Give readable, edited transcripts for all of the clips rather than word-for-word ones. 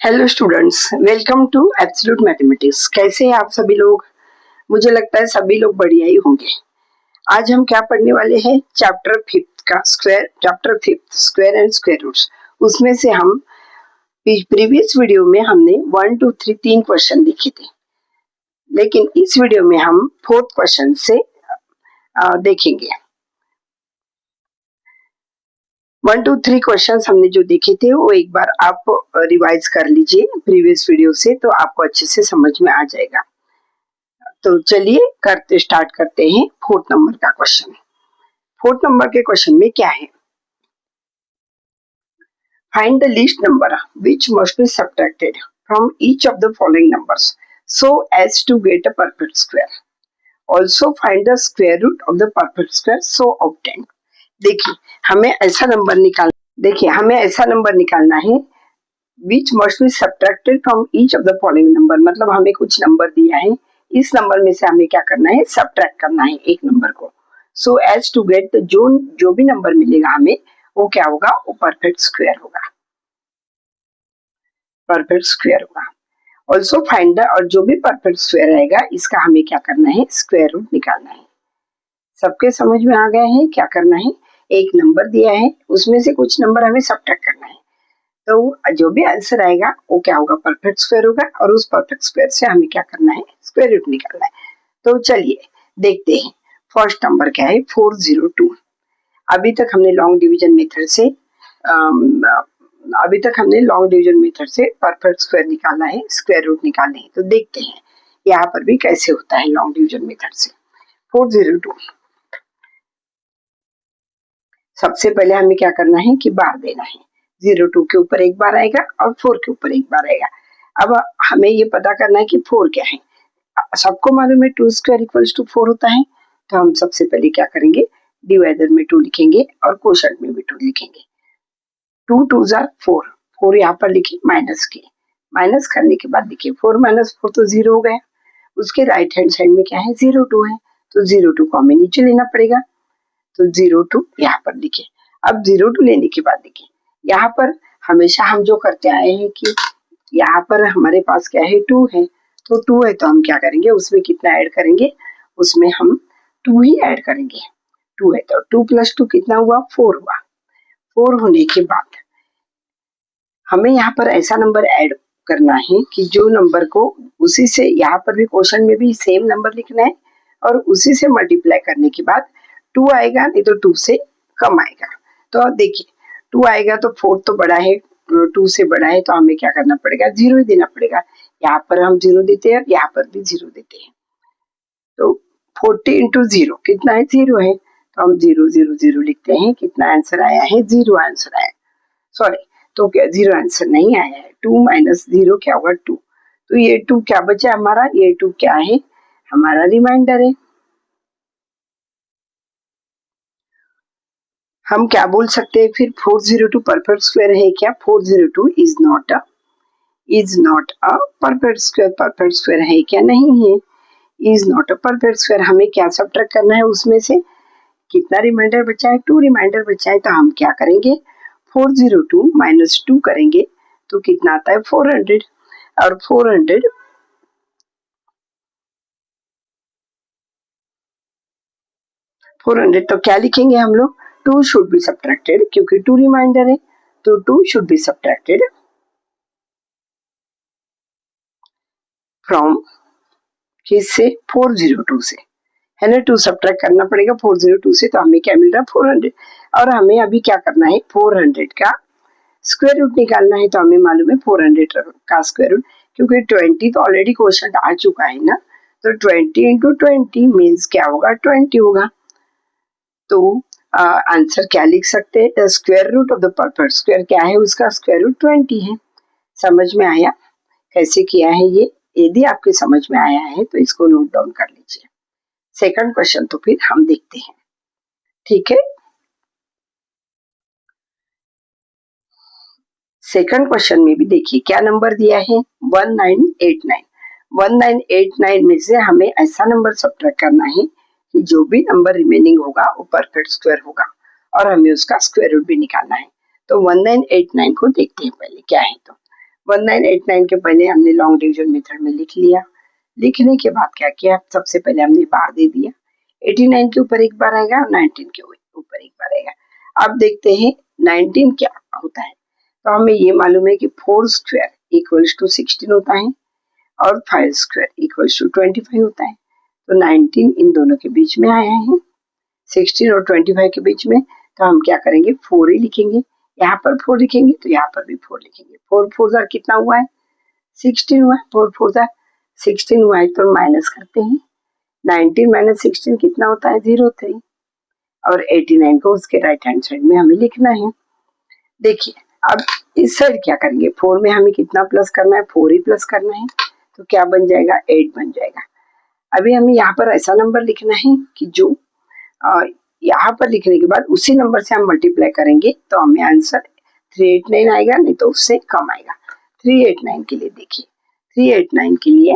Hello students, welcome to absolute mathematics. कैसे हैं आप सभी लोग? मुझे लगता है सभी लोग बढ़िया ही होंगे। आज हम क्या पढ़ने वाले हैं? Chapter fifth square and square roots. उसमें से हम प्रीवियस वीडियो में हमने 1 2 3 तीन क्वेश्चन देखे थे, लेकिन इस वीडियो में हम फोर्थ क्वेश्चन से देखेंगे। 1 2 3 क्वेश्चन हमने जो देखे थे वो एक बार आप रिवाइज कर लीजिए प्रीवियस वीडियो से, तो आपको अच्छे से समझ में आ जाएगा। तो चलिए स्टार्ट करते हैं फोर्थ नंबर का क्वेश्चन। फोर्थ नंबर के क्वेश्चन में क्या है? Find the least number which must be subtracted from each of the following numbers so as to get a perfect square. Also find the square root of the perfect square so obtain. हमें ऐसा number निकालना है which must be subtracted from each of the following number. मतलब हमें कुछ number दिया है, इस नंबर में से हमें क्या करना है? सब्ट्रैक्ट करना है एक नंबर को। सो एज टू गेट जो भी नंबर मिलेगा हमें वो क्या होगा? वो परफेक्ट स्क्वायर होगा। ऑल्सो फाइंड द, और जो भी परफेक्ट स्क्वायर रहेगा इसका हमें क्या करना है? स्क्वायर रूट निकालना है। सबके समझ में आ गया है क्या करना है? एक नंबर दिया है, उसमें से कुछ नंबर हमें सब्ट्रैक्ट करना है, तो जो भी आंसर आएगा वो क्या होगा? परफेक्ट स्क्वायर होगा। और उस परफेक्ट स्क्वायर से हमें क्या करना है? स्क्वायर रूट निकालना है। तो चलिए देखते हैं। फर्स्ट नंबर क्या है? 402। अभी तक हमने लॉन्ग डिवीजन मेथड से परफेक्ट स्क्वायर निकाला है, स्क्वायर रूट निकालने हैं। तो देखते हैं यहाँ पर भी कैसे होता है लॉन्ग डिवीजन मेथड से। 402, सबसे पहले हमें क्या करना है कि बार देना है। 02 के ऊपर एक बार आएगा और 4 के ऊपर एक बार आएगा। अब हमें ये पता करना है कि 4 क्या है। सबको मालूम है 2 स्क्वायर इक्वल्स टू 4 होता है, तो हम सबसे पहले क्या करेंगे? डिवाइडर में 2 लिखेंगे और कोशंट में भी 2 लिखेंगे। 2 2s are 4, 4 यहाँ पर लिखे माइनस के। माइनस करने के बाद देखिए 4 माइनस 4 तो 0 हो गया। उसके राइट हैंड साइड में क्या है? 02 है, तो 02 को हमें नीचे लेना पड़ेगा। तो 02 यहाँ पर लिखे। अब 02 लेने के बाद देखिए यहाँ पर हमेशा हम जो करते आए हैं कि यहाँ पर हमारे पास क्या है? 2 है, तो 2 है तो हम क्या करेंगे? उसमें कितना ऐड करेंगे? उसमें हम 2 ही ऐड करेंगे। 2 है तो 2 + 2 कितना हुआ? 4 हुआ। 4 होने के बाद हमें यहाँ पर ऐसा नंबर ऐड करना है कि जो नंबर को उसी से, यहाँ पर भी क्वेश्चन में भी सेम नंबर लिखना है और उसी से मल्टीप्लाई करने के बाद 2 आएगा, नहीं तो 2 से कम आएगा। तो अब देखिए 2 आएगा तो 4 तो बड़ा है, 2 से बड़ा है, तो हमें क्या करना पड़ेगा? 0 ही देना पड़ेगा। यहाँ पर हम 0 देते हैं, यहाँ पर भी 0 देते हैं। तो 40 इंटू 0 कितना है? 0 है, तो हम 0 0 0 लिखते हैं। कितना आंसर आया है? 0 आंसर आया। सॉरी, तो क्या 0 आंसर नहीं आया है? 2 माइनस 0 क्या होगा? 2। तो ये 2 क्या बचा हमारा? ये 2 क्या है? हमारा रिमाइंडर है। हम क्या बोल सकते हैं फिर? 402 परफेक्ट स्क्वायर है क्या? 402 is not a perfect square. Perfect square है क्या? नहीं है। Is not a perfect square. हमें क्या सब्ट्रैक्ट करना है? उसमें से कितना रिमाइंडर बचा है? 2 रिमाइंडर बचा है, तो हम क्या करेंगे? 402 माइनस 2 करेंगे तो कितना आता है? 400। और 400 तो क्या लिखेंगे हम लोग? 2 शुड बी सब्ट्रैक्टेड, क्योंकि 2 रिमाइंडर है, तो 2 शुड बी सब्ट्रैक्टेड फ्रॉम किससे? 402 से, है ना। 2 सब्ट्रैक्ट करना पड़ेगा 402 से, तो हमें क्या मिल रहा है? 400। और हमें अभी क्या करना है? 400 का स्क्वायर रूट निकालना है। तो हमें मालूम है 400 का स्क्वायर रूट, क्योंकि 20 तो ऑलरेडी क्वेश्चन आ चुका है ना, तो 20 इंटू 20 मीन्स क्या होगा? 20 होगा। तो आंसर क्या लिख सकते हैं? The square root of the perfect square क्या है? उसका स्क्वायर रूट 20 है। समझ में आया कैसे किया है ये? यदि आपके समझ में आया है तो इसको नोट डाउन कर लीजिए। सेकंड क्वेश्चन तो फिर हम देखते हैं, ठीक है। सेकंड क्वेश्चन में भी देखिए क्या नंबर दिया है? 1989। 1989 में से हमें ऐसा नंबर सब्ट्रैक्ट करना है कि जो भी नंबर रिमेनिंग होगा वो परफेक्ट स्क्वायर होगा, और हमें उसका स्क्वायर रूट भी निकालना है। तो 1989 को देखते हैं पहले क्या है। तो 1989 के पहले हमने लॉन्ग डिवीजन मेथड में लिख लिया। लिखने के बाद क्या किया, सबसे पहले हमने बार दे दिया। 89 के ऊपर एक बार आएगा, 19 के ऊपर एक बार आएगा। अब देखते हैं 19 क्या होता है। तो हमें ये मालूम है कि 4 स्क्वायर इक्वल्स टू 16 होता है और 5 स्क्वायर इक्वल्स टू 25 होता है। तो 19 इन दोनों के बीच में आया है, 16 और 25 के बीच में। तो हम क्या करेंगे, 4 ही लिखेंगे। यहाँ पर 4 लिखेंगे तो यहाँ पर भी 4 लिखेंगे। 4 4 कितना हुआ है, 16 हुआ है। 4 4 16 हुआ है तो माइनस करते हैं। 19 माइनस 16 कितना होता है, 03। और 89 को उसके राइट हैंड साइड में हमें लिखना है। देखिए अब इस साइड क्या करेंगे, 4 में हमें कितना प्लस करना है, 4 ही प्लस करना है। तो क्या बन जाएगा, 8 बन जाएगा। अभी हमें यहाँ पर ऐसा नंबर लिखना है कि जो यहाँ पर लिखने के बाद उसी नंबर से हम मल्टीप्लाई करेंगे तो हमें आंसर 389 आएगा, नहीं तो उससे कम आएगा। 389 के लिए देखिए, 389 के लिए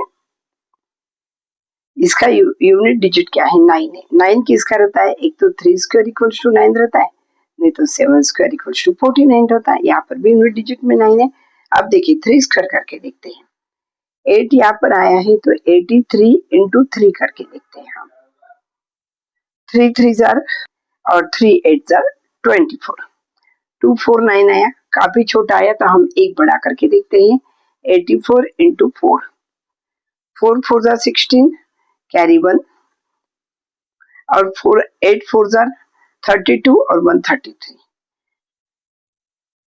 इसका यूनिट डिजिट क्या है, 9 है। 9 किसका रहता है, एक तो 3 स्क्वायर इक्वल्स टू 9 रहता है, नहीं तो 7 स्क्वायर इक्वल्स टू 49 रहता है। यहाँ पर भी यूनिट डिजिट में 9 है। अब देखिए 3 स्क्वायर करके देखते हैं। 8 यहाँ पर आया है तो 83 इंटू 3 करके देखते हैं हम। 3 3 जार और 3 8 जार 24। 249 आया, काफी छोटा आया तो हम एक बड़ा करके देखते हैं। 84 इंटू 4, 4 4 जार 16, कैरी 1 और 4 8 4 जार 32 और 133,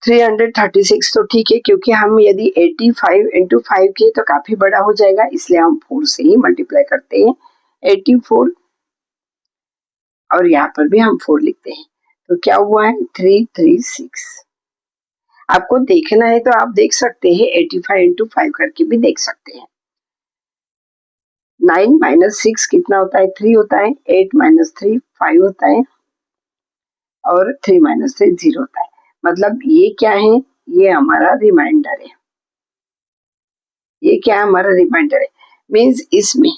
336। तो ठीक है, क्योंकि हम यदि 85 इंटू 5 किए तो काफी बड़ा हो जाएगा, इसलिए हम 4 से ही मल्टीप्लाई करते हैं। 84 और यहाँ पर भी हम 4 लिखते हैं। तो क्या हुआ है, 336। आपको देखना है तो आप देख सकते हैं, 85 इंटू 5 करके भी देख सकते हैं। 9 माइनस 6 कितना होता है, 3 होता है। 8 माइनस 3 5 होता है और 3 माइनस 3 0 होता है। मतलब ये क्या है, ये हमारा रिमाइंडर है। ये क्या हमारा रिमाइंडर है, मीन्स इसमें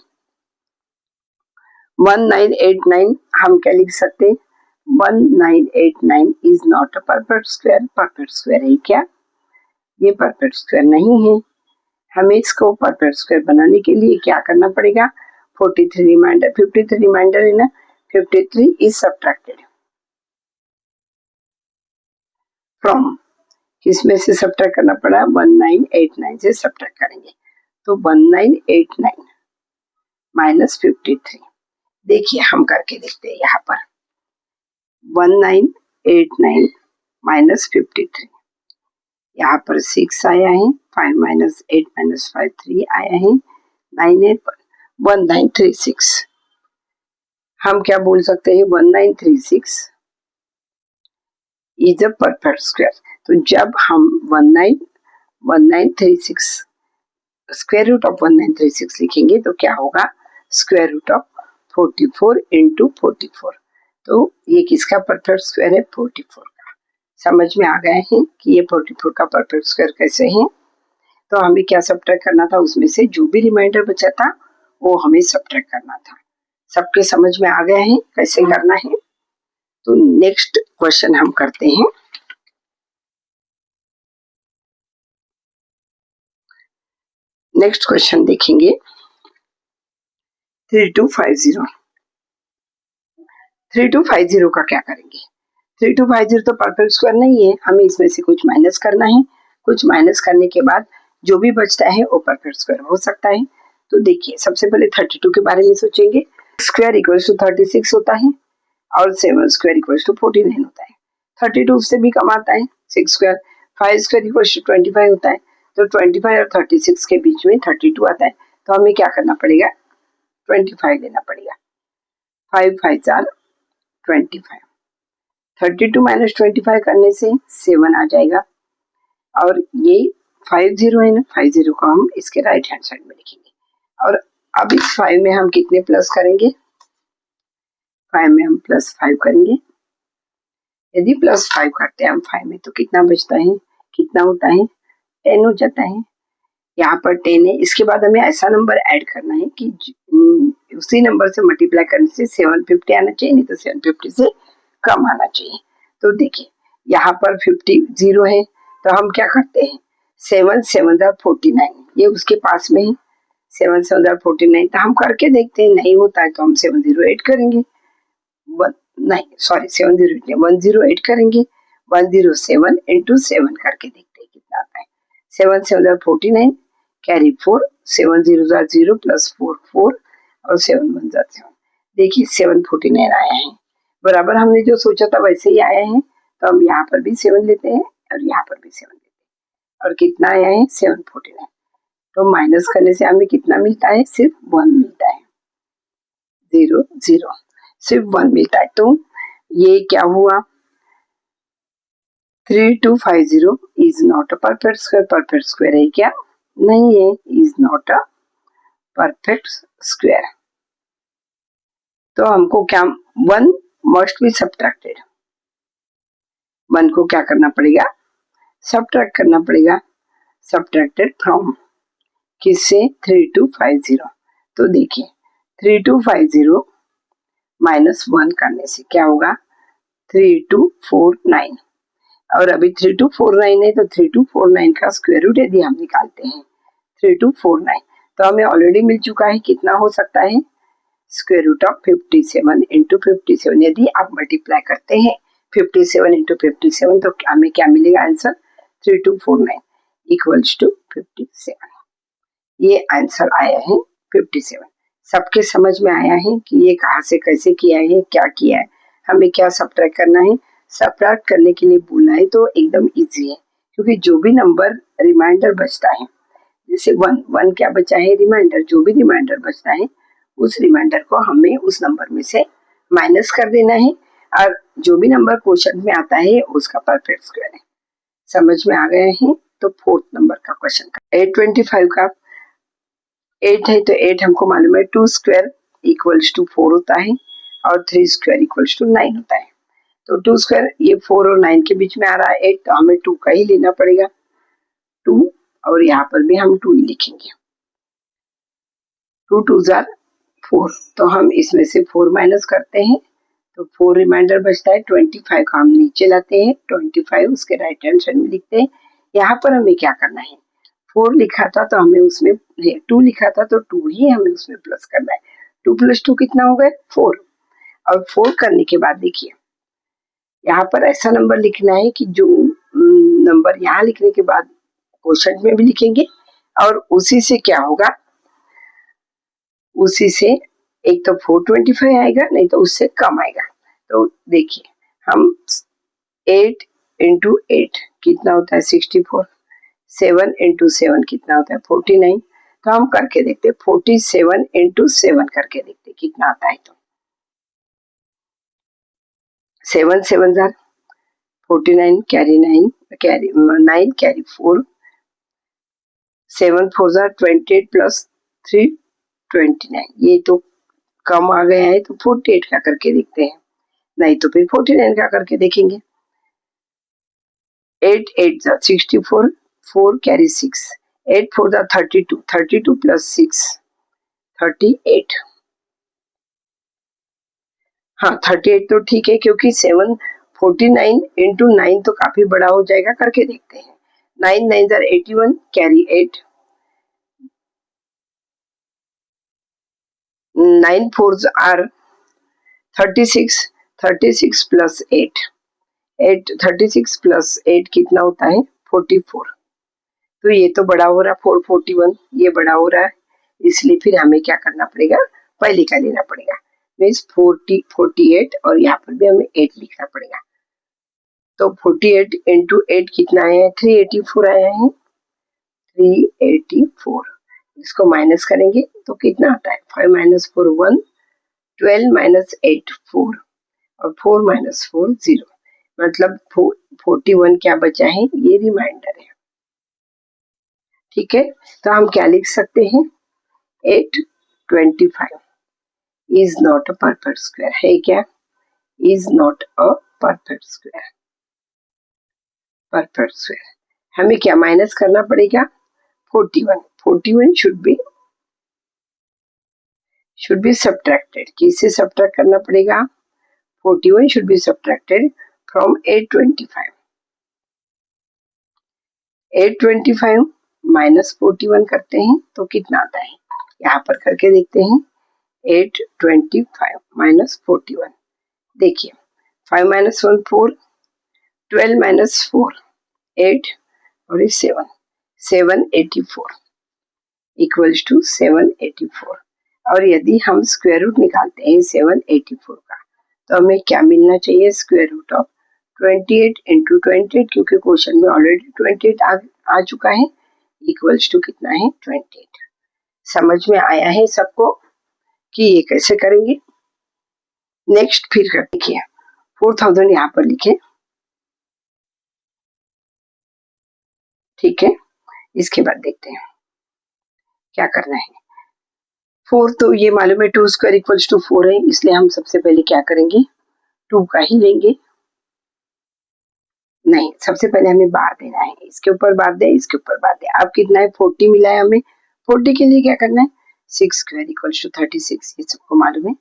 1989 हम क्या लिख सकते हैं, 1989 is not a perfect square. Perfect square है क्या, ये परफेक्ट स्क्वायर नहीं है। हमें इसको परफेक्ट स्क्वायर बनाने के लिए क्या करना पड़ेगा, 43 रिमाइंडर, 53 रिमाइंडर है ना, 53 इज सब्ट्रैक्टेड फ्रॉम, किसमें से सब्ट्रैक्ट करना पड़ा, 1989 से सब्ट्रैक्ट करेंगे। तो 1989 माइनस 53, देखिए हम करके देखते हैं। यहाँ पर 1989 माइनस 53, यहाँ पर 6 आया है, 5 माइनस 8 माइनस 5 3 आया है, 9 है, 1936। हम क्या बोल सकते हैं, 1936 इज अ परफेक्ट स्क्वायर। तो जब हम 1936 स्क्वायर रूट ऑफ 1936 लिखेंगे तो क्या होगा, स्क्वायर रूट ऑफ 44 इंटू 44। तो ये किसका परफेक्ट स्क्वायर है, 44 का। समझ में आ गया है कि ये 44 का परफेक्ट स्क्वायर कैसे है। तो हमें क्या सब्ट्रैक्ट करना था, उसमें से जो भी रिमाइंडर बचा था वो हमें सब्ट्रैक्ट करना था। सबके समझ में आ गया है कैसे करना है। तो नेक्स्ट क्वेश्चन हम करते हैं। नेक्स्ट क्वेश्चन देखेंगे 3250। 3250 का क्या करेंगे, 3250 तो परफेक्ट स्क्वायर नहीं है, हमें इसमें से कुछ माइनस करना है। कुछ माइनस करने के बाद जो भी बचता है वो परफेक्ट स्क्वायर हो सकता है। तो देखिए सबसे पहले 32 के बारे में सोचेंगे। स्क्वायर इक्वल्स टू 36 होता है और 7 स्क्वायर इक्वल्स टू 49 होता है। 32 से भी कम आता है, 6 स्क्वायर, 5 स्क्वायर इक्वल्स टू 25 होता है। तो 25 और 36 के बीच में 32 आता है। तो हमें क्या करना पड़ेगा, 25 लेना पड़ेगा। 5 5 4 25, 32 माइनस 25 करने से 7 आ जाएगा। और ये 50 है ना, 50 को हम इसके राइट हैंड साइड में लिखेंगे। और अब इस 5 में हम कितने प्लस करेंगे, 5 में हम प्लस 5 करेंगे। यदि प्लस 5 करते हैं हम 5 में तो कितना बचता है, कितना होता है, 10 हो जाता है। यहाँ पर 10 है। इसके बाद हमें ऐसा नंबर ऐड करना है कि उसी नंबर से मल्टीप्लाई करने से 750 आना चाहिए, नहीं तो 750 से कम आना चाहिए। तो देखिए यहाँ पर 50 0 है तो हम क्या करते हैं, 7 7 49, ये उसके पास में ही 7 7 49, तो हम करके देखते हैं, नहीं होता है तो हम 708 करेंगे, नहीं सॉरी 708 नहीं 108 करेंगे, 107 इंटू 7 करके देखते हैं कितना आता है। 7 7 49, कैरी 4, 7 0 0 प्लस 4 4 और 7 1 7। देखिए 749 आया है, बराबर हमने जो सोचा था वैसे ही आया है, तो हम यहाँ पर भी 7 लेते हैं और यहाँ पर भी 7 लेते हैं, और कितना आया है 749। तो माइनस करने से हमें कितना मिलता है, सिर्फ 1 मिलता है, 0 0 सिर्फ 1 मिलता है। तो ये क्या हुआ, 3250 is not a perfect square. Perfect square है क्या, नहीं है, is not a perfect square. तो हमको क्या, 1 मस्ट बी सब्ट्रैक्टेड, 1 को क्या करना पड़ेगा, सब्ट्रैक्ट करना पड़ेगा, सब्ट्रैक्टेड फ्रॉम किससे, 3250। तो देखिए 3250 माइनस 1 करने से क्या होगा, 3249, और अभी 3249 है तो 3249 का स्क्वायर रूट यदि हम निकालते हैं 3249, तो हमें ऑलरेडी मिल चुका है, कितना हो सकता है, स्क्वायर रूट ऑफ 57 इंटू 57। यदि आप मल्टीप्लाई करते हैं 57 इंटू 57 तो हमें क्या मिलेगा आंसर, 3249 इक्वल्स टू 57। ये आंसर आया है 57। सबके समझ में आया है कि ये कहाँ से कैसे किया है, क्या किया है, हमें क्या सब्ट्रैक्ट करना है। सब्ट्रैक्ट करने के लिए बोला है तो एकदम इजी है, क्योंकि जो भी नंबर रिमाइंडर बचता है, जैसे 1 1 क्या बचा है रिमाइंडर, जो भी रिमाइंडर बचता है उस रिमाइंडर को हमें उस नंबर में से माइनस कर देना है, और जो भी नंबर क्वेश्चन में आता है उसका परफेक्ट स्क्वायर है। समझ में आ गए हैं। तो 4th नंबर का क्वेश्चन का 825 का 8 है, तो 8 हमको मालूम है 2 स्क्वायर इक्वल्स टू 4 होता है, और 3 स्क्वायर इक्वल्स टू 9 होता है। तो 2 स्क्वायर ये 4 और 9 के बीच में आ रहा है 8, तो हमें 2 का ही लेना पड़ेगा, 2, और यहाँ पर भी हम 2 ही लिखेंगे, 2 2 जार 4, तो हम इसमें से 4 माइनस करते हैं तो 4 रिमाइंडर बचता है, 25 का हम नीचे लाते हैं, 25 उसके राइट हैंड साइड में लिखते हैं। यहाँ पर हमें क्या करना है, 4 लिखा था तो हमें उसमें 2 लिखा था तो 2 ही हमें उसमें प्लस करना है। 2 + 2 कितना हो गया 4, और 4 करने के बाद देखिए यहाँ पर ऐसा नंबर लिखना है कि जो नंबर यहाँ लिखने के बाद क्वेश्चन में भी लिखेंगे, और उसी से क्या होगा, उसी से एक तो 425 आएगा, नहीं तो उससे कम आएगा। तो देखिए हम 8 इंटू 8 कितना होता है 64, 7 इंटू 7 कितना होता है 49, तो हम करके देखते 47 इंटू 7 करके देखते कितना आता है। तो 7 7 jar 49, carry 9, carry 9 carry 4, 7 4 jar 28 plus 3 29, ये तो कम आ गया है तो 48 का करके देखते हैं, नहीं तो फिर 49 का करके देखेंगे। 8 8 जार 64, 4 कैरी 6, 8 4 जार 32, 32 प्लस 6 38, हाँ 38 तो ठीक है, क्योंकि 7 49 इंटू 9 तो काफी बड़ा हो जाएगा, करके देखते हैं। 9 9 jar 81, carry 8, 9 4s are 36, 36 plus 8, 8 36 plus 8 कितना होता है 44, तो ये तो बड़ा हो रहा है 441, ये बड़ा हो रहा है, इसलिए फिर हमें क्या करना पड़ेगा, पहले का लेना पड़ेगा, मीन्स 40 48, और यहाँ पर भी हमें 8 लिखना पड़ेगा। तो 48 इंटू 8 कितना आया है 384 आया है, 384, इसको माइनस करेंगे तो कितना आता है 5 माइनस 4 1, 12 माइनस 8 4, और 4 माइनस 4 0, मतलब 41 क्या बचा है, ये रिमाइंडर है। ठीक है, तो हम क्या लिख सकते हैं, 825 is not a perfect square है क्या, is not a perfect square. Perfect square हमें क्या माइनस करना पड़ेगा 41, 41 शुड बी सब्ट्रैक्टेड, किससे सब्ट्रैक्ट करना पड़ेगा, 41 should be subtracted from 825, 825 minus 41 करते हैं तो कितना आता है, यहाँ पर करके देखते हैं। 825 माइनस 41, देखिए 5 माइनस 1 4, 12 माइनस 4 8 और 7 784 इक्वल्स टू 784। और यदि हम स्क्वायर रूट निकालते हैं 784 का तो हमें क्या मिलना चाहिए, स्क्वायर रूट ऑफ 28 इंटू 28, क्योंकि क्वेश्चन में ऑलरेडी 28 आ चुका है, इक्वल्स टू कितना है 28। समझ में आया है सबको कि ये कैसे करेंगे। नेक्स्ट फिर कर देखिए 4000 यहाँ पर लिखे, ठीक है। इसके बाद देखते हैं क्या करना है। 4 तो ये मालूम है 2 स्क्वायर इक्वल्स टू 4 है, इसलिए हम सबसे पहले क्या करेंगे, 2 का ही लेंगे। नहीं, सबसे पहले हमें बार देना है, इसके ऊपर बार दे, इसके ऊपर बार दे। अब कितना है 40 मिला है हमें, 40 के लिए क्या करना है, 6 स्क्वायर इक्वल्स टू 36, ये सबको मालूम है।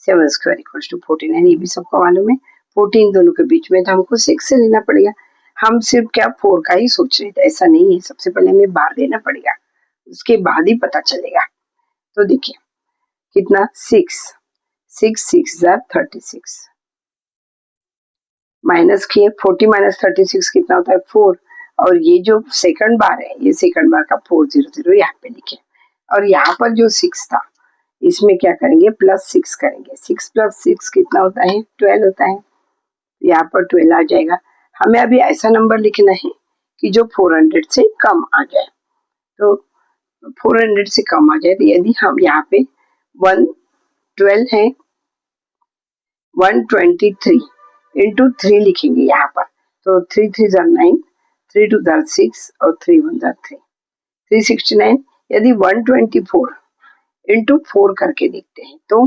7 स्क्वायर इक्वल्स टू 49, ये भी सबको मालूम है। 14 दोनों के बीच में तो हमको 6 से लेना पड़ेगा। हम सिर्फ क्या 4 का ही सोच रहे थे, ऐसा नहीं है। सबसे पहले हमें बार देना पड़ेगा, उसके बाद ही पता चलेगा। तो देखिए कितना 6 6 6 36 माइनस किए, 40 माइनस 36 कितना होता है 4। और ये जो सेकंड बार है, ये सेकंड बार का 400 यहाँ पे लिखे। और यहाँ पर जो 6 था, इसमें क्या करेंगे प्लस 6 करेंगे। 6 प्लस 6 कितना होता है 12 होता है, यहाँ पर 12 आ जाएगा। हमें अभी ऐसा नंबर लिखना है कि जो 400 से कम आ जाए। तो 400 से कम आ जाए, तो यदि हम यहाँ पे 112 है, 123 इंटू 3 लिखेंगे यहाँ पर, तो 3 3 9, 3 2 6 और 3 1 3, 369। यदि 124 इंटू 4 करके देखते हैं तो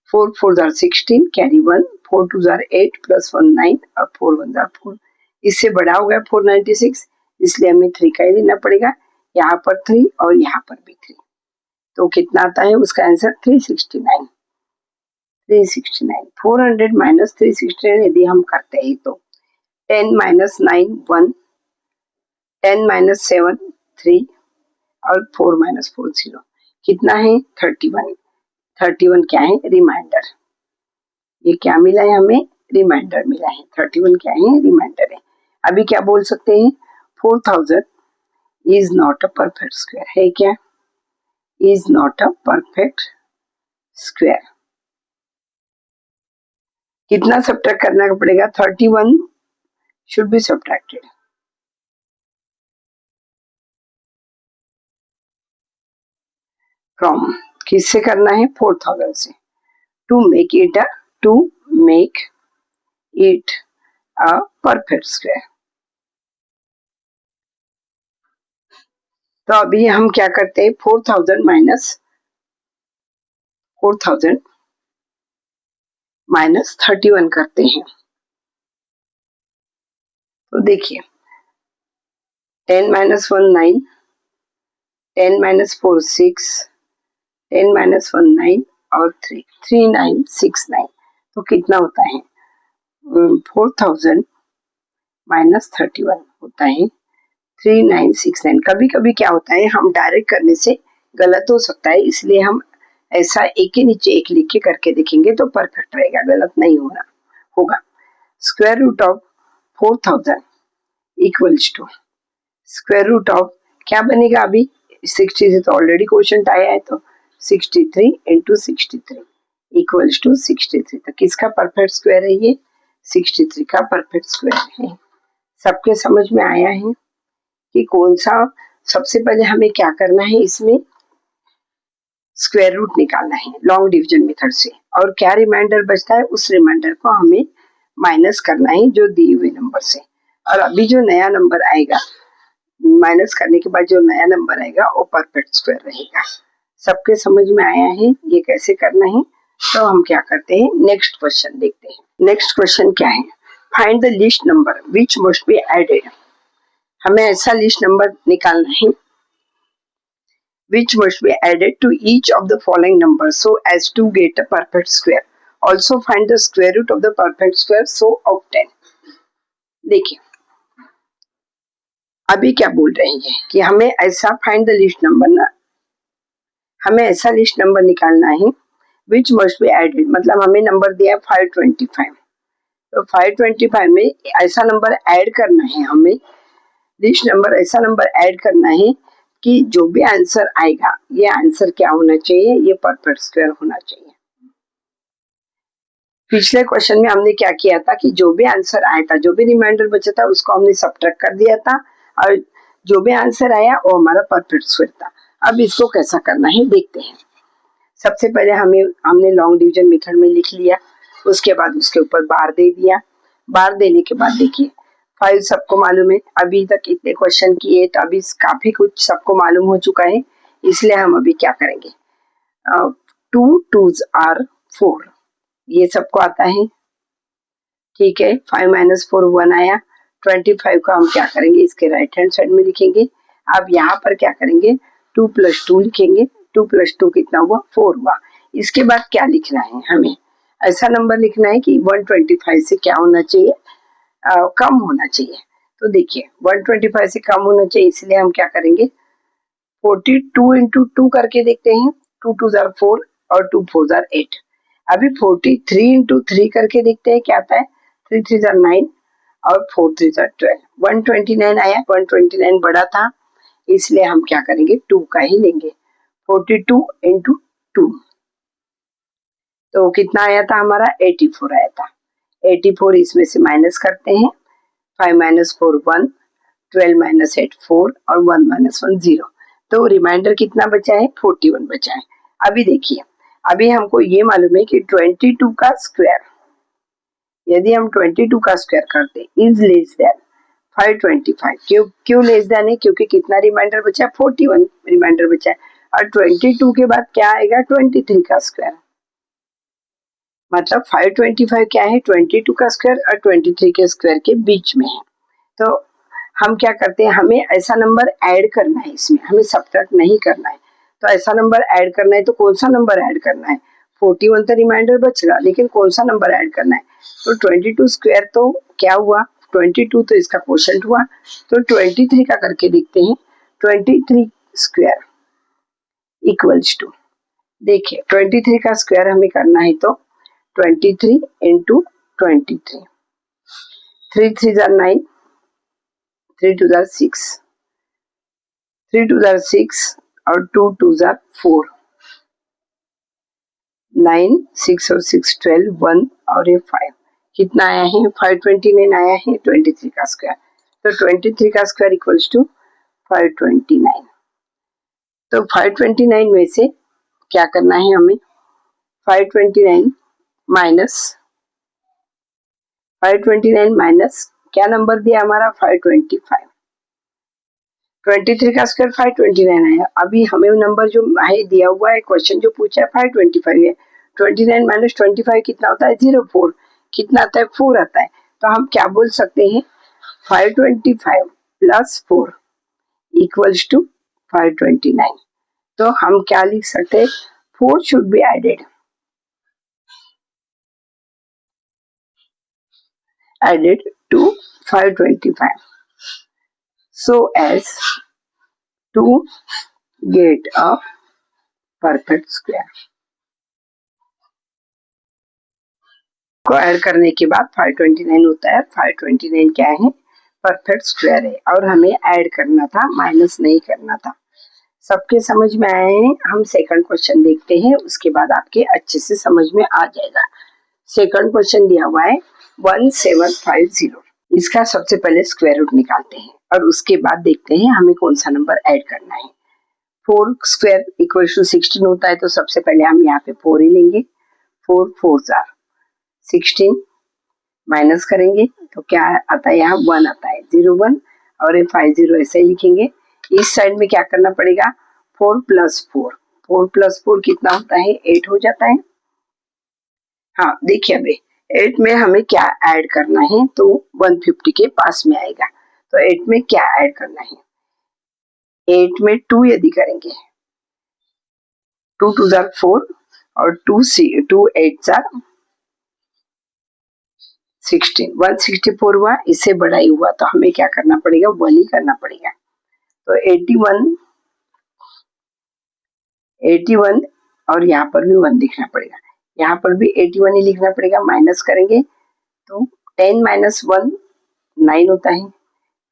4 4 16 कैरी 1, 4 2 8 प्लस 1 9 और 4 1 4। इससे बड़ा हो गया 496, इसलिए हमें 3 का ही लेना पड़ेगा। यहाँ पर 3 और यहाँ पर भी 3, तो कितना आता है उसका आंसर 369। 369 400 माइनस 369 यदि हम करते हैं तो 10 माइनस 9 1, 10 माइनस 7 3 और 4 माइनस 4 0, कितना है 31। 31 क्या है रिमाइंडर, ये क्या मिला है हमें, रिमाइंडर मिला है। 31 क्या है रिमाइंडर है। अभी क्या बोल सकते हैं 4000 is not a perfect square, है क्या, is not a perfect square. कितना सब्ट्रैक्ट करना पड़ेगा, 31 should be subtracted from, किससे करना है 4000 से, to make it a perfect square। तो अभी हम क्या करते हैं 4000 माइनस 31 करते हैं। तो देखिए 10 माइनस 1 9, 10 माइनस 4 6, 10 माइनस 1 9 और 3 3969, तो कितना होता है 4000 माइनस 31 होता है 3969। कभी कभी क्या होता है हम डायरेक्ट करने से गलत हो सकता है, इसलिए हम ऐसा एक के नीचे एक लिख के करके देखेंगे तो परफेक्ट रहेगा, गलत नहीं होगा। Square root of 4000 equals to square root of क्या बनेगा, अभी 60 से तो ऑलरेडी क्वेश्चन आया है, तो 63 इंटू 63 इक्वल्स टू 63। तो किसका परफेक्ट स्क्वायर है ये, 63 का परफेक्ट स्क्वायर है। सबके समझ में आया है कि कौन सा, सबसे पहले हमें क्या करना है, इसमें स्क्वायर रूट निकालना है लॉन्ग डिवीजन मेथड से, और क्या रिमाइंडर बचता है उस रिमाइंडर को हमें माइनस करना है जो दिए हुए नंबर से। और अभी जो नया नंबर आएगा, माइनस करने के बाद जो नया नंबर आएगा वो परफेक्ट स्क्वायर रहेगा। सबके समझ में आया है ये कैसे करना है। तो हम क्या करते हैं नेक्स्ट क्वेश्चन देखते हैं। नेक्स्ट क्वेश्चन क्या है, find the list number which must be added. हमें ऐसा लिस्ट नंबर निकालना है which must be added to each of the following numbers so as to get a perfect square. Also find the square root of the perfect square so of 10। देखिए अभी क्या बोल रहे हैं कि हमें ऐसा फाइंड द लिस्ट नंबर ना, हमें ऐसा लिस्ट नंबर निकालना है विच मस्ट बी एडेड, मतलब हमें नंबर दिया 525, तो 525 में ऐसा नंबर ऐड करना है, हमें लिस्ट नंबर ऐसा नंबर ऐड करना है कि जो भी आंसर आएगा ये आंसर क्या होना चाहिए, ये परफेक्ट स्क्वायर होना चाहिए। पिछले क्वेश्चन में हमने क्या किया था कि जो भी आंसर आया था, जो भी रिमाइंडर बचा था उसको हमने सब्ट्रैक्ट कर दिया था और जो भी आंसर आया वो हमारा परफेक्ट स्क्वायर था। अब इसको कैसा करना है देखते हैं। सबसे पहले हमने लॉन्ग डिवीजन मेथड में लिख लिया, उसके बाद उसके ऊपर बार दे दिया। बार देने के बाद देखिए 5 सबको मालूम है, अभी तक इतने क्वेश्चन किए तो अभी काफी कुछ सबको मालूम हो चुका है, इसलिए हम अभी क्या करेंगे, 2 2s आर 4, ये सबको आता है, ठीक है। 5 माइनस 4 1 आया। 25 का हम क्या करेंगे, इसके राइट हैंड साइड में लिखेंगे। अब यहाँ पर क्या करेंगे, 2 + 2 लिखेंगे। 2 + 2 कितना हुआ, 4 हुआ। इसके बाद क्या लिखना है, हमें ऐसा नंबर लिखना है कि 125 से क्या होना चाहिए, कम होना चाहिए। तो देखिए 125 से कम होना चाहिए, इसलिए हम क्या करेंगे, 42 इंटू 2 करके देखते हैं। 2 2 जार 4 और 2 4 जार 8। अभी 43 इंटू 3 करके देखते हैं क्या आता है, 3 3 जार 9 और 4 3 जार 12। 129 आया, 129 बड़ा था इसलिए हम क्या करेंगे, 2 का ही लेंगे। 42 इंटू 2 तो कितना आया था हमारा, 84 आया था। 84 इसमें से माइनस करते हैं, 5 माइनस 4 1, 12 माइनस 8 4 और 1 माइनस 1 0। तो रिमाइंडर कितना बचा है, 41 बचा है। अभी देखिए, अभी हमको ये मालूम है कि 22 का स्क्वायर, यदि हम 22 का स्क्वायर करते इज लेस देन 525। क्यों लेस देन है, क्योंकि कितना रिमाइंडर बचा है, 41 रिमाइंडर बचा है। और 22 के बाद क्या आएगा, 23 का स्क्वायर, मतलब 525 क्या है, 22 का स्क्वायर और 23 के स्क्वायर के बीच में है। तो हम क्या करते हैं, हमें ऐसा नंबर ऐड करना है, इसमें हमें सब्ट्रैक्ट नहीं करना है। तो ऐसा नंबर ऐड करना है, तो कौन सा नंबर ऐड करना है, 41 तो रिमाइंडर बच रहा, लेकिन कौन सा नंबर ऐड करना है। तो 22 स्क्वायर तो क्या हुआ, 22 तो इसका क्वोशंट हुआ, तो 23 का करके देखते हैं। 23 स्क्वायर इक्वल्स टू, देखिए 23 का स्क्वायर हमें करना है, तो 23 इंटू 23, 3 3 जार 9, 3 2 जार 6, 3 2 जार 6 और 2 2 जार 4, 9 6 और 6 12 1 और ये 5, कितना आया है, 529 आया है 23 का स्क्वायर। तो 23 का स्क्वायर इक्वल्स टू 529। तो 529 में से क्या करना है हमें, 529 माइनस 529 माइनस क्या नंबर दिया हमारा, 525। 23 का स्क्वायर 529 आया। अभी हमें नंबर जो है दिया हुआ है, क्वेश्चन जो पूछा है 525 है। 29 माइनस 25 कितना होता है, 04। कितना आता है, 4 आता है। तो हम क्या बोल सकते हैं, 525 प्लस 4 इक्वल्स टू 529। तो हम क्या लिख सकते हैं, 4 should be added to 525 so as to get a perfect square। को ऐड करने के बाद 529 होता है। 529 क्या है, परफेक्ट स्क्वायर है, और हमें ऐड करना था, माइनस नहीं करना था। सबके समझ में आए हैं। हम सेकंड क्वेश्चन देखते हैं, उसके बाद आपके अच्छे से समझ में आ जाएगा। सेकंड क्वेश्चन दिया हुआ है 1750। इसका सबसे पहले स्क्वायर रूट निकालते हैं और उसके बाद देखते हैं हमें कौन सा नंबर ऐड करना है। 4 स्क्वायर इक्वल टू 16 होता है, तो सबसे पहले हम यहाँ पे 4 ही लेंगे। 4 4 जार 16, माइनस करेंगे तो क्या आता है, यहाँ 1 आता है, 0 1 और ये 5 0 ऐसे ही लिखेंगे। इस साइड में क्या करना पड़ेगा, 4 + 4, 4 + 4 कितना होता है, 8 हो जाता है। हाँ देखिए अभी 8 में हमें क्या ऐड करना है, तो 150 के पास में आएगा। तो 8 में क्या ऐड करना है, 8 में 2 यदि करेंगे, 2 2 जार 4 और 2 8 जार 16 164 हुआ, इससे बड़ा ही हुआ तो हमें क्या करना पड़ेगा, 1 ही करना पड़ेगा। तो 81 और यहाँ पर भी 1 लिखना पड़ेगा, यहाँ पर भी 81 ही लिखना पड़ेगा। माइनस करेंगे तो 10 माइनस 1 9 होता है,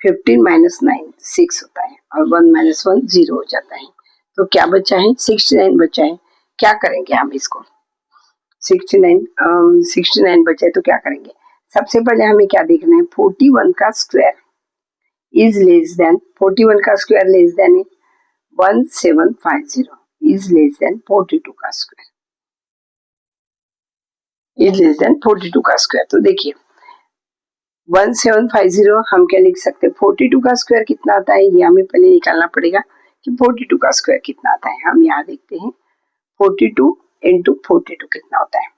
15 माइनस 9 6 होता है, और 1 माइनस 1 0 हो जाता है। तो क्या बचा है, 69 बचा है। क्या करेंगे हम इसको, 69 बचा है तो क्या करेंगे, सबसे पहले हमें क्या देखना है, 41 का स्क्वायर इज लेस देन, 41 का square less than 1750 is less than 42 का स्क्वायर, इज लेस देन 42 का स्क्वायर। तो देखिए 1750 हम क्या लिख सकते हैं, 42 का स्क्वायर कितना आता है, ये हमें पहले निकालना पड़ेगा कि 42 का स्क्वायर कितना आता है। हम यहाँ देखते हैं 42 इंटू 42 कितना होता है,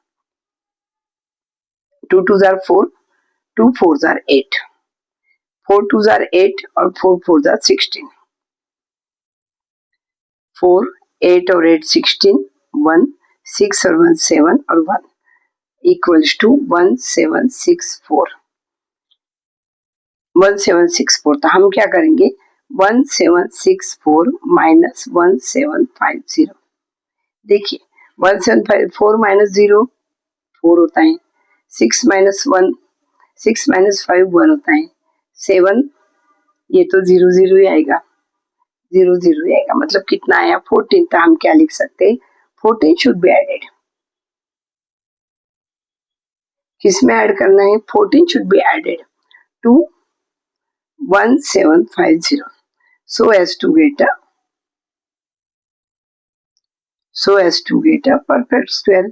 2 2 जार 4, 2 4 जार 8, 4 2 जार 8 और 4 4 जार 16, 4 8 और 8 16, 1 6 और 1 7 और 1 इक्वल्स टू 1764, 1764। तो हम क्या करेंगे, 1764 माइनस 1750। देखिए 1754 माइनस 0 4 होता है, 6 माइनस 1 6 माइनस 5 1 होता है, 7 ये तो 0 0 ही आएगा, 0 0 ही आएगा, मतलब कितना आया 14। तो हम क्या लिख सकते हैं, 14 शुड बी एडेड। किसमें ऐड करना है, 14 should be added to 1750 so as to get a perfect square।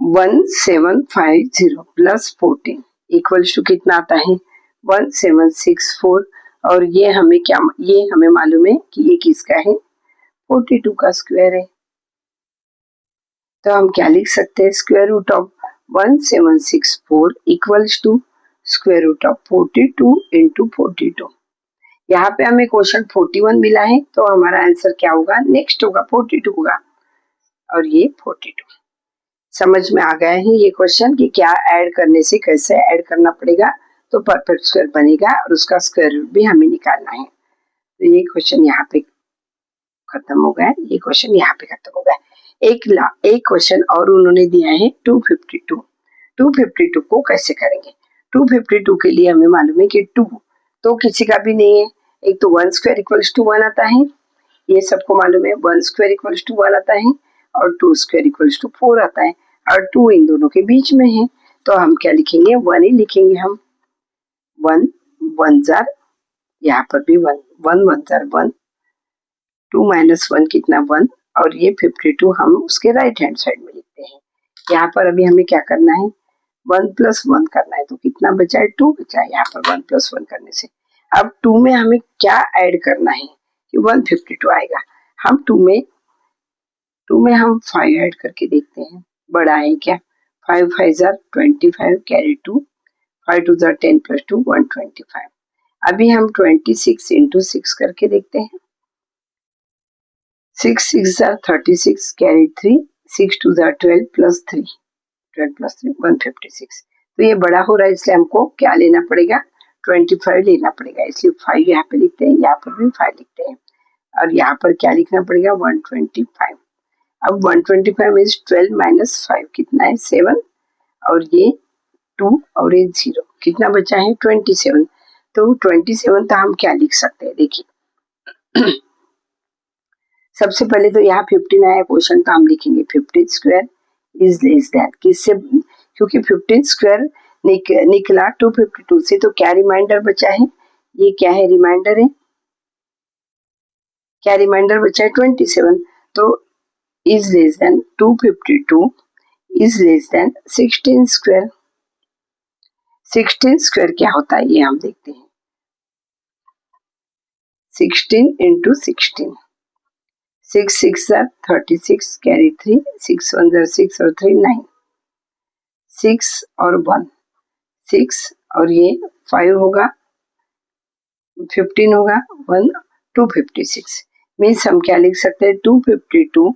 1750 plus 14 equals to कितना आता है, 1764। और ये हमें क्या, ये हमें मालूम है कि ये किसका है, 42 का स्क्वायर है। तो हम क्या लिख सकते हैं, square root of 1764 equals to square root of 42 into 42। यहाँ पे हमें क्वेश्चन 41 मिला है तो हमारा आंसर क्या होगा, नेक्स्ट होगा 42 होगा, और ये 42। समझ में आ गया है ये क्वेश्चन कि क्या ऐड करने से कैसे ऐड करना पड़ेगा तो परफेक्ट स्क्वायर बनेगा, और उसका स्क्वायर रूट भी हमें निकालना है। तो ये क्वेश्चन यहाँ पे खत्म हो गया, ये क्वेश्चन यहाँ पे खत्म हो गया। एक क्वेश्चन और उन्होंने दिया है 252। 252 को कैसे करेंगे, 252 के लिए हमें मालूम है कि 2 तो किसी का भी नहीं है, एक तो 1 स्क्वायर इक्वल्स टू 1 आता है, ये सबको मालूम है, 1 स्क्वायर इक्वल्स टू 1 आता है, और 2 स्क्वायर इक्वल्स टू 4 आता है, और 2 इन दोनों के बीच में है। तो हम क्या लिखेंगे, 1 ही लिखेंगे हम, 1 1 जार, यहाँ पर भी 1 1 1 जार 1, 2 माइनस 1 कितना 1, और ये 52 हम उसके राइट हैंड साइड में लिखते हैं। यहाँ पर अभी हमें क्या करना है, 1 प्लस 1 करना है, तो कितना बचा है, 2 बचा है यहाँ पर 1 प्लस 1 करने से। अब 2 में हमें क्या ऐड करना है कि 152 आएगा। हम 2 में हम 5 ऐड करके देखते हैं, बड़ा है क्या, 5 5 जार 25 कैरी 2, 5 2 जार 10 प्लस 2 125। अभी हम 26 इंटू 6 करके देखते हैं, 6 6 jar 36 carry 3, 6 2 jar 12 plus 3 12 plus 3 156। तो ये बड़ा हो रहा है इसलिए हमको क्या लेना पड़ेगा, 25 लेना पड़ेगा, इसलिए 5 यहाँ पे लिखते हैं, यहाँ पर भी 5 लिखते हैं, और यहाँ पर क्या लिखना पड़ेगा, 125। अब 125 मीन्स 12 माइनस 5 कितना है, 7, और ये 2 और ये 0 कितना बचा है, 27। तो 27 तो हम क्या लिख सकते हैं, देखिए सबसे पहले तो यहाँ 15 आया क्वेश्चन, तो हम लिखेंगे 15 स्क्वायर इज लेस देन, किससे, क्योंकि 15 स्क्वायर निकला 252 से, तो क्या रिमाइंडर बचा है, ये क्या है, रिमाइंडर है, क्या रिमाइंडर बचा है 27। तो is less than 252 is less than 16 square. 16 square क्या होता है ये हम देखते हैं, 16 इंटू 16, 6 6 जार 36 कैरी 3, 6 1 जार 6 और 3 9, 6 और 1 6, और ये 5 होगा, 15 होगा, 1 256 मीन्स हम क्या लिख सकते हैं, 252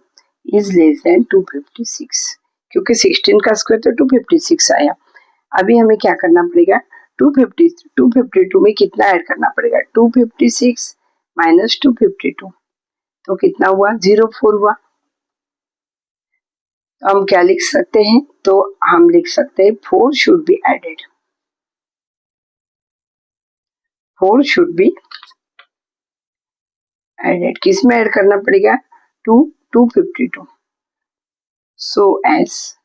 इज लेस देन 256, क्योंकि 16 का स्क्वायर तो 256 आया। अभी हमें क्या करना पड़ेगा, 252 में कितना ऐड करना पड़ेगा, 256 माइनस 252, तो कितना हुआ, 04 हुआ। तो हम क्या लिख सकते हैं, तो हम लिख सकते हैं 4 should be added, 4 should be added, किस में ऐड करना पड़ेगा, to 252, so as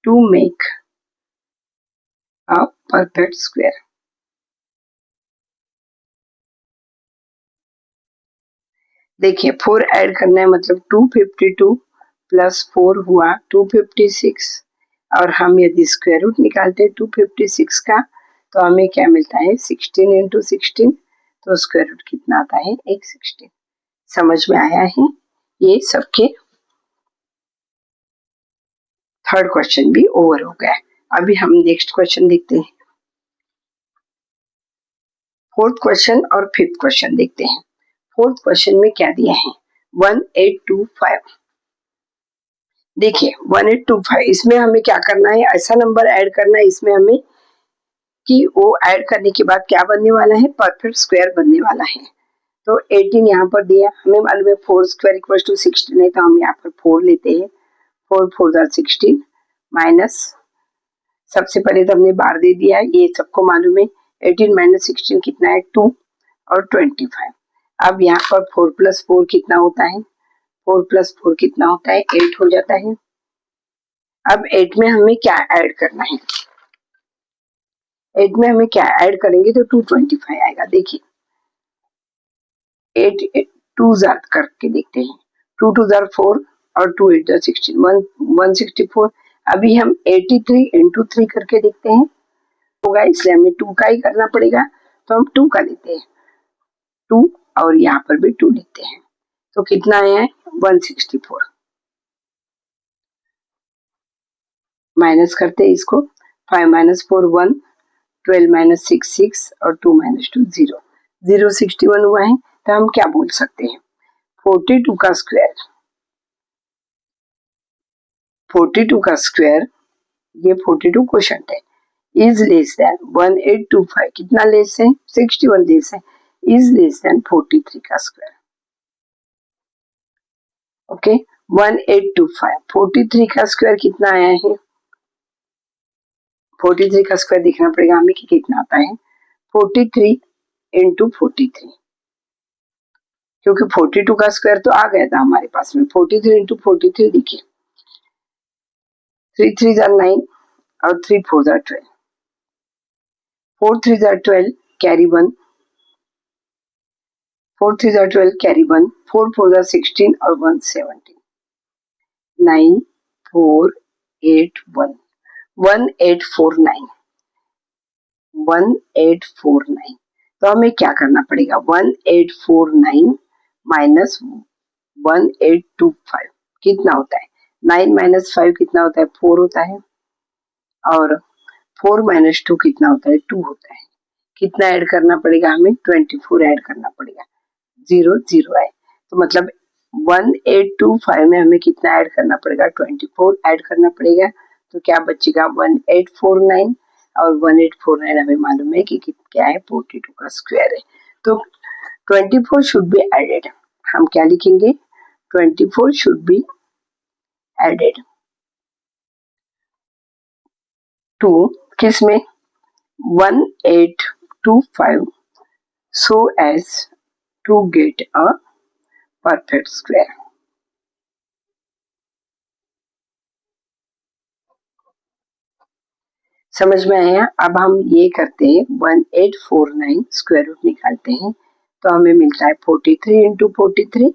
to make a perfect square। देखिए 4 ऐड करना है, मतलब 252 प्लस 4 हुआ 256, और हम यदि स्क्वायर रूट निकालते हैं 256 का, तो हमें क्या मिलता है, 16 इंटू 16, तो स्क्वायर रूट कितना आता है, 116। समझ में आया है, ये सबके थर्ड क्वेश्चन भी ओवर हो गया। अभी हम नेक्स्ट क्वेश्चन देखते हैं, फोर्थ क्वेश्चन और फिफ्थ क्वेश्चन देखते हैं। फोर्थ क्वेश्चन में क्या दिया है, 1825। देखिए 1825, इसमें हमें क्या करना है, ऐसा नंबर ऐड करना है इसमें हमें कि वो ऐड करने के बाद क्या बनने वाला है, परफेक्ट स्क्वायर बनने वाला है। तो 18 यहाँ पर दिया, हमें मालूम है 4 स्क्वायर इक्वल टू 16 है, तो हम यहाँ पर 4 लेते हैं, 4 4 16 माइनस, सबसे पहले तो हमने बार दे दिया है, ये सबको मालूम है, 18 माइनस 16 कितना है, 2 और 25। अब यहाँ पर 4 प्लस 4 कितना होता है, 4 प्लस 4 कितना होता है, 8 हो जाता है। अब 8 में हमें क्या ऐड करना है, 8 में हमें क्या ऐड करेंगे तो 225 आएगा। देखिए 8 टू जार करके देखते हैं, 2 2 जार 4 और 2 8 जार 16, 164। अभी हम 83 इंटू 3 करके देखते हैं, होगा, इसलिए हमें 2 का ही करना पड़ेगा, तो हम 2 का लेते हैं, 2 और यहाँ पर भी 2 लेते हैं, तो कितना आया है, 164। माइनस करते हैं इसको, 5 माइनस 4 1, 12 माइनस 6 6 और 2 माइनस 2 0, 061 हुआ है। तो हम क्या बोल सकते हैं, 42 का स्क्वायर, 42 का स्क्वायर, ये 42 क्वेश्चन है, इज लेस देन 1825, कितना लेस है, 61 लेस है, इज लेस देन 43 का स्क्वायर। ओके 1825, 43 का स्क्वायर कितना आया है, 43 का स्क्वायर देखना पड़ेगा हमें कि कितना आता है, 43 इंटू 43, क्योंकि 42 का स्क्वायर तो आ गया था हमारे पास में, 43 इंटू 43, देखिए 3 3 जार 9 और 3 4 jar 12, 4 3 jar 12 carry 1, 4 3 jar 12 carry 1, 4 4 jar 16 और 1 17, 9 4 8 1, 1849, 1849। तो हमें क्या करना पड़ेगा, 1849 माइनस 1825 कितना होता है, 9 माइनस 5 कितना होता है, 4 होता है, और 4 माइनस 2 कितना होता है, 2 होता है। कितना ऐड करना पड़ेगा हमें, 24 ऐड करना पड़ेगा, 0 0 आए, तो मतलब 1825 में हमें कितना ऐड करना पड़ेगा, 24 ऐड करना पड़ेगा, तो क्या बचेगा, 1849, और 1849 हमें मालूम है कि क्या है, 42 का स्क्वायर है, तो 24 शुड बी एडेड। हम क्या लिखेंगे, 24 शुड बी एडेड टू, किस में, 1825, so as to get a perfect square। समझ में आया। अब हम ये करते हैं, 1849 स्क्वायर रूट निकालते हैं, तो हमें मिलता है 43 इंटू 43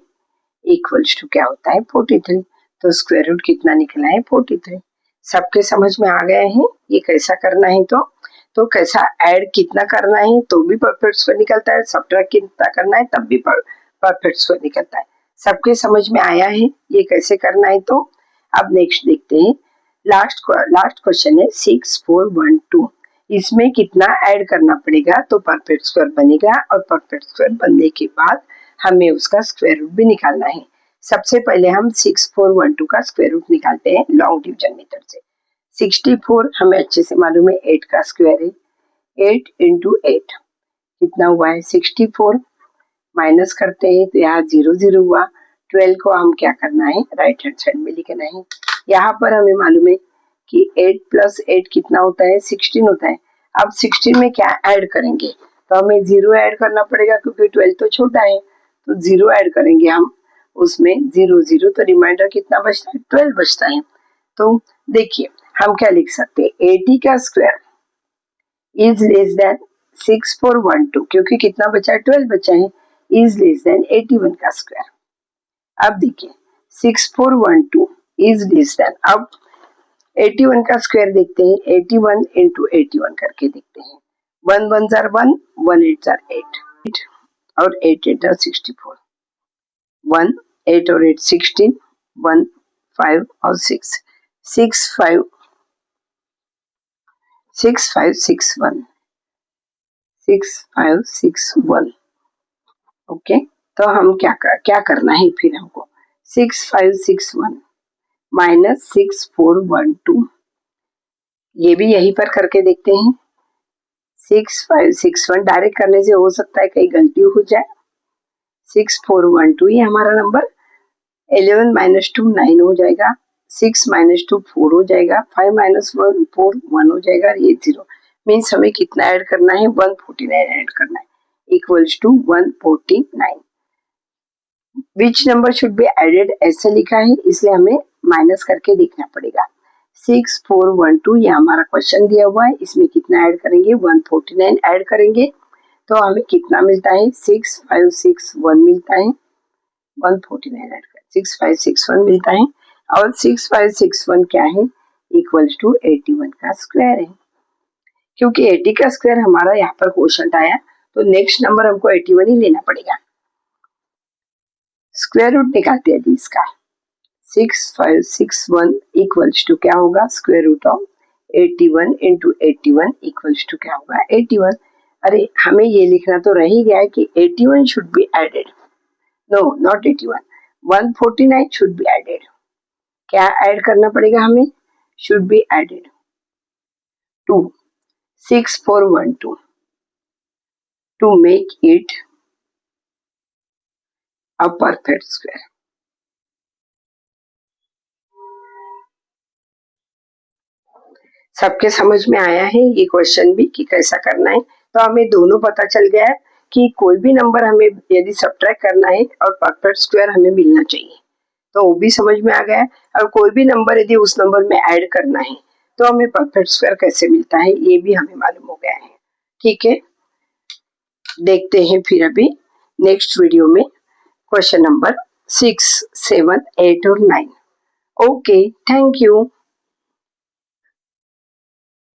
इक्वल्स टू क्या होता है, 43, तो स्क्वायर रूट कितना निकला है, 43। सबके समझ में आ गए हैं ये कैसा करना है, तो कैसा ऐड कितना करना है तो भी परफेक्ट स्क्वायर निकलता है, सब्ट्रैक्ट कितना करना है तब भी परफेक्ट स्क्वायर निकलता है। सबके समझ में आया है ये कैसे करना है। तो अब नेक्स्ट देखते हैं, लास्ट क्वेश्चन है 6412, इसमें कितना ऐड करना पड़ेगा तो परफेक्ट स्क्वायर बनेगा, और परफेक्ट स्क्वायर बनने के बाद हमें उसका स्क्वायर रूट भी निकालना है। सबसे पहले हम 6412 का स्क्वायर रूट निकालते हैं लॉन्ग डिवीजन मेथड से। 64 हमें अच्छे से मालूम है 8 का स्क्वायर है। 8 इंटू 8 कितना हुआ है 64। माइनस करते हैं तो यहाँ 0 0 हुआ। 12 को हम क्या करना है राइट हैंड साइड में लिखना है। यहाँ पर हमें मालूम है कि 8 प्लस 8 कितना होता है 16 होता है। अब 16 में क्या ऐड करेंगे तो हमें 0 ऐड करना पड़ेगा क्योंकि 12 तो छोटा है, तो 0 ऐड करेंगे हम उसमें 0 0, तो रिमाइंडर कितना बचता है 12 बचता है। तो देखिए हम क्या लिख सकते हैं 80 का स्क्वायर इज लेस देन 6412, क्योंकि कितना बचा है 12 बचा है, इज लेस देन 81 का स्क्वायर। अब देखिए 6412 इज लेस देन, अब 81 का स्क्वायर देखते हैं। 81 इंटू 81 करके देखते हैं। 1 1 जार 1, 1 8 जार 8 और 8 8 जार 64। 1 8 और 8 16, 1 5 और 6 6 5 6 5 6 1 6 5 6 1। ओके, तो हम क्या करना है फिर हमको 6 5 6 1 माइनस 6 4 1 2, ये भी यहीं पर करके देखते हैं। 6 5 6 1 डायरेक्ट करने से हो सकता है कहीं गलती हो जाए। 6 4 1 2 ये हमारा नंबर। 11 माइनस 2 9 हो जाएगा। 6 माइनस 2 4 हो जाएगा। 5 माइनस 1 4 1 हो जाएगा। ये 0 मीन्स हमें कितना ऐड करना है 149 ऐड करना है equals to 149। Which number should be added ऐसे लिखा है, इसलिए हमें माइनस करके देखना पड़ेगा। 6 4 1 2 ये हमारा क्वेश्चन दिया हुआ है, इसमें कितना ऐड करेंगे 149 ऐड करेंगे तो हमें कितना मिलता है 6 5 6 1 मिलता है। 149 ऐड कर 6 5 6 1 मिलता है और 6 5 6 1 क्या है इक्वल्स टू 81 का स्क्वायर है। क्योंकि 80 का स्क्वायर हमारा यहाँ पर क्वेश्चन आया तो नेक्स्ट नंबर हमको 81 ही लेना पड़ेगा। स्क्वायर रूट निकालते हैं इसका। 6 5 6 1 इक्वल्स टू क्या होगा square root of 81 into 81 equals to क्या होगा 81। अरे हमें ये लिखना तो रह ही गया है कि 81 should be added. No not 81, 149 should be added. क्या ऐड करना पड़ेगा हमें should be added to 6412 to make it a perfect square। सबके समझ में आया है ये क्वेश्चन भी कि कैसा करना है। तो हमें दोनों पता चल गया है कि कोई भी नंबर हमें यदि सब्ट्रैक्ट करना है और परफेक्ट स्क्वायर हमें मिलना चाहिए, तो वो भी समझ में आ गया है। और कोई भी नंबर यदि उस नंबर में ऐड करना है तो हमें परफेक्ट स्क्वायर कैसे मिलता है ये भी हमें मालूम हो गया है। ठीक है, देखते हैं फिर अभी नेक्स्ट वीडियो में क्वेश्चन नंबर 6 7 8 और 9। Okay, thank you.